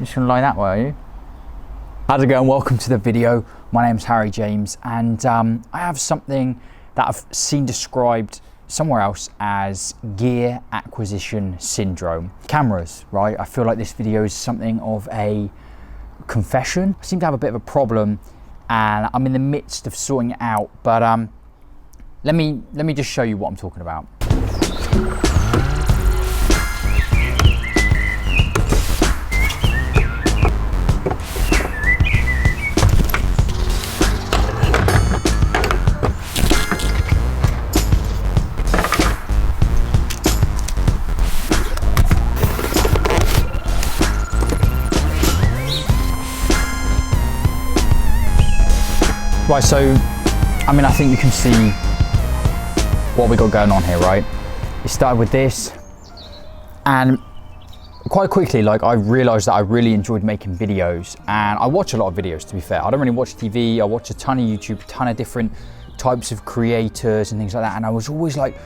just gonna lie that way, are you? How's it going? Welcome to the video. My name's Harry James, and I have something that I've seen described somewhere else as gear acquisition syndrome. Cameras, right? I feel like this video is something of a confession. I seem to have a bit of a problem, and I'm in the midst of sorting it out. But let me just show you what I'm talking about. Right, so, I mean, I think you can see what we got going on here, right? It started with this, and quite quickly, like, I realized that I really enjoyed making videos, and I watch a lot of videos, to be fair. I don't really watch TV, I watch a ton of YouTube, a ton of different types of creators and things like that, and I was always like,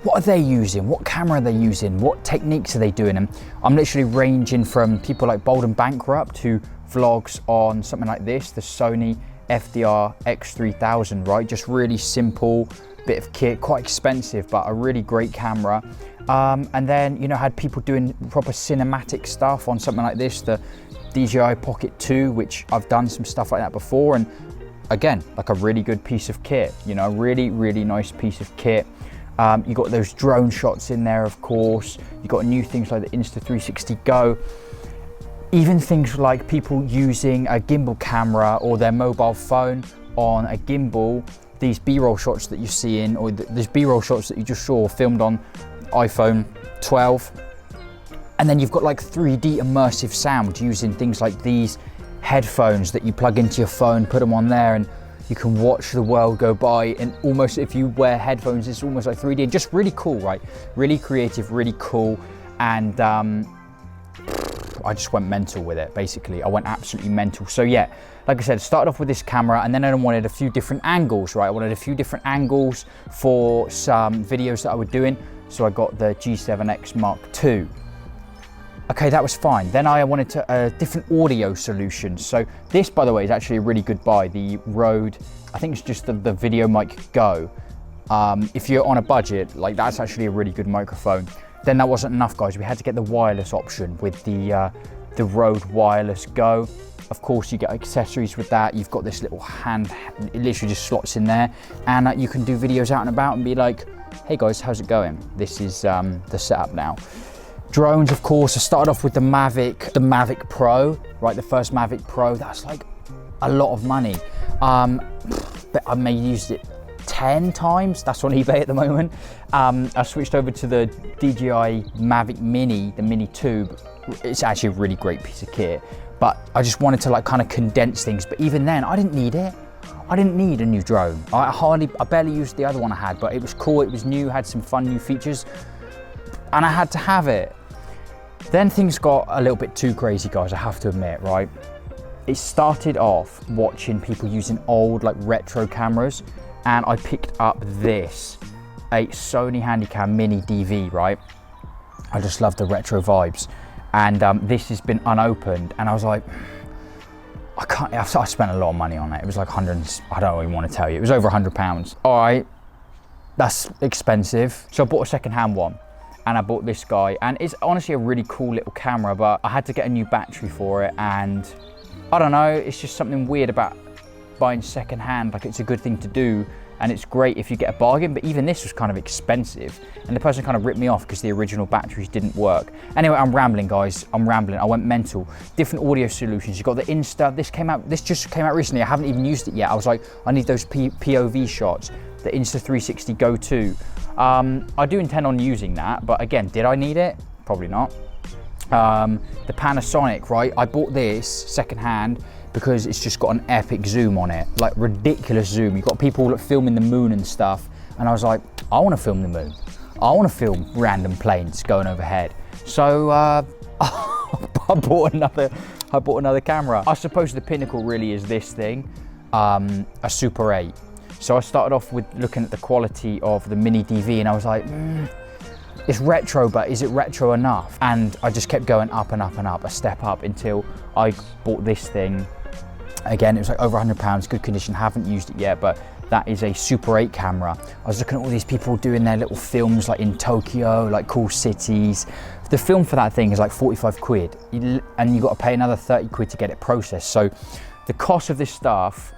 what are they using? What camera are they using? What techniques are they doing? And I'm literally ranging from people like Bold and Bankrupt to vlogs on something like this, the Sony FDR X3000, right? Just really simple bit of kit, quite expensive, but a really great camera. And then, you know, had people doing proper cinematic stuff on something like this, the DJI Pocket 2, which I've done some stuff like that before. And again, like a really good piece of kit, you know, a really, really nice piece of kit. You got those drone shots in there, of course. You got new things like the Insta360 Go. Even things like people using a gimbal camera or their mobile phone on a gimbal, these B-roll shots that you're seeing, or these B-roll shots that you just saw filmed on iPhone 12. And then you've got like 3D immersive sound using things like these headphones that you plug into your phone, put them on there, and you can watch the world go by. And almost, if you wear headphones, it's almost like 3D, and just really cool, right? Really creative, really cool. And I just went mental with it, basically. I went absolutely mental. So yeah, like I said, started off with this camera, and then I wanted a few different angles, right? I wanted a few different angles for some videos that I was doing. So I got the G7X Mark II. Okay, that was fine. Then I wanted a different audio solution. So this, by the way, is actually a really good buy. The Rode, I think it's just the Video Mic Go. If you're on a budget, like, that's actually a really good microphone. Then that wasn't enough, guys. We had to get the wireless option with the Rode Wireless Go. Of course, you get accessories with that. You've got this little hand, it literally just slots in there, and you can do videos out and about and be like, hey guys, how's it going? This is the setup now. Drones, of course, I started off with the Mavic Pro, right? The first Mavic Pro. That's like a lot of money. But I may use it 10 times. That's on eBay at the moment. I switched over to the DJI Mavic Mini, the Mini Tube. It's actually a really great piece of kit, but I just wanted to like kind of condense things. But even then, I didn't need it. I didn't need a new drone. I barely used the other one I had, but it was cool, it was new, had some fun new features, and I had to have it. Then things got a little bit too crazy, guys, I have to admit, right? It started off watching people using old, like, retro cameras, and I picked up this, a Sony Handycam Mini DV, right? I just love the retro vibes. And this has been unopened, and I was like, I spent a lot of money on it. It was like 100, I don't even want to tell you. It was over £100. All right, that's expensive. So I bought a secondhand one, and I bought this guy, and it's honestly a really cool little camera, but I had to get a new battery for it, and I don't know, it's just something weird about buying secondhand. Like, it's a good thing to do, and it's great if you get a bargain, but even this was kind of expensive, and the person kind of ripped me off because the original batteries didn't work. Anyway, I'm rambling, guys, I'm rambling. I went mental. Different audio solutions. You got the Insta, this just came out recently. I haven't even used it yet. I was like, I need those POV shots. The Insta360 Go 2. I do intend on using that, but again, did I need it? Probably not. The Panasonic, right? I bought this secondhand because it's just got an epic zoom on it, like ridiculous zoom. You've got people filming the moon and stuff, and I was like, I want to film the moon. I want to film random planes going overhead. So I bought another camera. I suppose the pinnacle really is this thing, a Super 8. So I started off with looking at the quality of the Mini DV, and I was like, it's retro, but is it retro enough? And I just kept going up and up and up, a step up, until I bought this thing. Again, it was like over £100, good condition, haven't used it yet, but that is a Super 8 camera. I was looking at all these people doing their little films like in Tokyo, like cool cities. The film for that thing is like 45 quid, and you got to pay another 30 quid to get it processed. So the cost of this stuff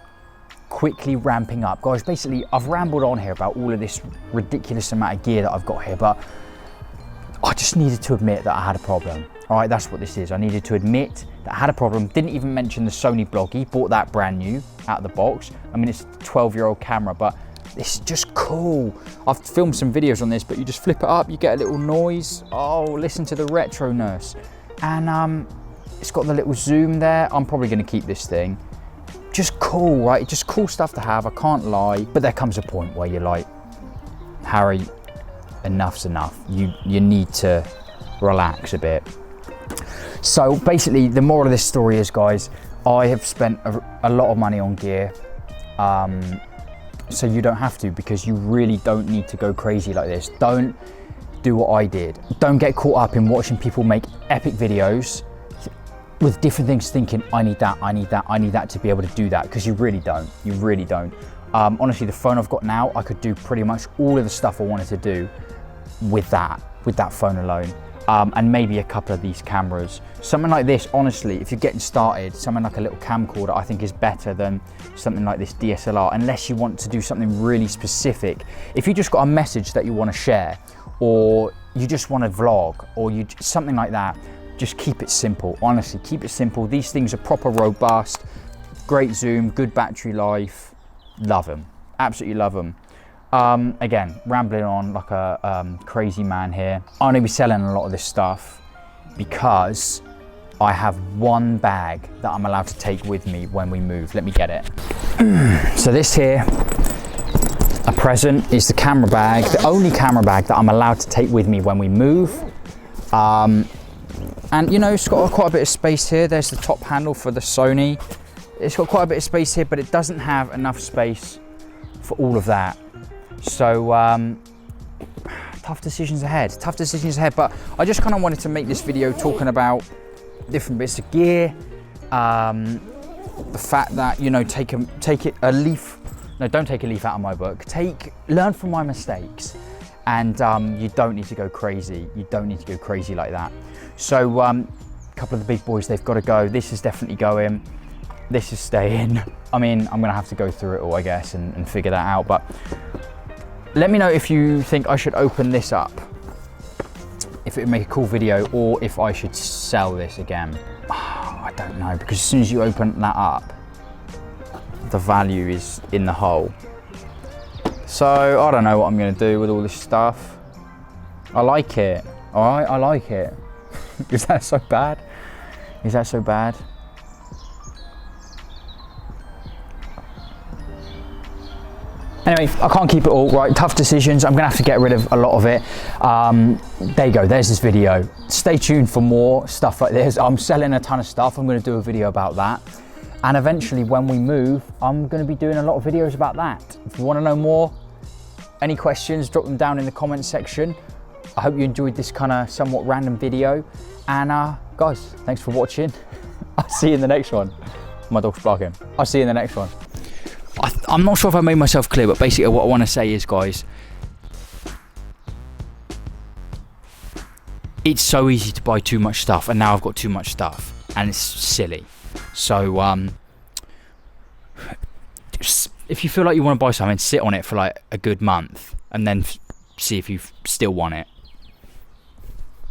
quickly ramping up. Guys, basically I've rambled on here about all of this ridiculous amount of gear that I've got here, but I just needed to admit that I had a problem. All right, that's what this is. I needed to admit that I had a problem. Didn't even mention the Sony Bloggy, bought that brand new out of the box. I mean, it's a 12-year-old camera, but it's just cool. I've filmed some videos on this, but you just flip it up, you get a little noise. Oh, listen to the retroness. And it's got the little zoom there. I'm probably gonna keep this thing. Just cool, right? Just cool stuff to have, I can't lie. But there comes a point where you're like, Harry, enough's enough. You need to relax a bit. So basically, the moral of this story is, guys, I have spent a lot of money on gear. So you don't have to, because you really don't need to go crazy like this. Don't do what I did. Don't get caught up in watching people make epic videos with different things, thinking, I need that, I need that, I need that to be able to do that, because you really don't. You really don't. Honestly, the phone I've got now, I could do pretty much all of the stuff I wanted to do with that phone alone. And maybe a couple of these cameras. Something like this, honestly, if you're getting started, something like a little camcorder I think is better than something like this DSLR, unless you want to do something really specific. If you just got a message that you want to share, or you just want to vlog, or something like that, just keep it simple. Honestly, keep it simple. These things are proper robust, great zoom, good battery life. Love them, absolutely love them. Again, rambling on like a crazy man here. I'm gonna be selling a lot of this stuff because I have one bag that I'm allowed to take with me when we move. Let me get it. So this here, a present, is the camera bag, the only camera bag that I'm allowed to take with me when we move. And you know, it's got quite a bit of space here. There's the top handle for the Sony. It's got quite a bit of space here, but it doesn't have enough space for all of that. So tough decisions ahead, but I just kind of wanted to make this video talking about different bits of gear, the fact that, you know, don't take a leaf out of my book, learn from my mistakes, and you don't need to go crazy. You don't need to go crazy like that. So a couple of the big boys, they've got to go. This is definitely going, this is staying. I mean, I'm gonna have to go through it all, I guess, and figure that out, but let me know if you think I should open this up, if it would make a cool video, or if I should sell this again. I don't know, because as soon as you open that up, the value is in the hole. So I don't know what I'm gonna do with all this stuff. I like it, all right, I like it. Is that so bad? Is that so bad? Anyway, I can't keep it all, right? Tough decisions. I'm gonna have to get rid of a lot of it. There you go, there's this video. Stay tuned for more stuff like this. I'm selling a ton of stuff. I'm gonna do a video about that. And eventually when we move, I'm gonna be doing a lot of videos about that. If you wanna know more, any questions, drop them down in the comments section. I hope you enjoyed this kind of somewhat random video. And guys, thanks for watching. I'll see you in the next one. My dog's barking. I'll see you in the next one. I'm not sure if I made myself clear, but basically what I want to say is, guys, it's so easy to buy too much stuff, and now I've got too much stuff, and it's silly. So if you feel like you want to buy something, sit on it for like a good month, and then see if you still want it.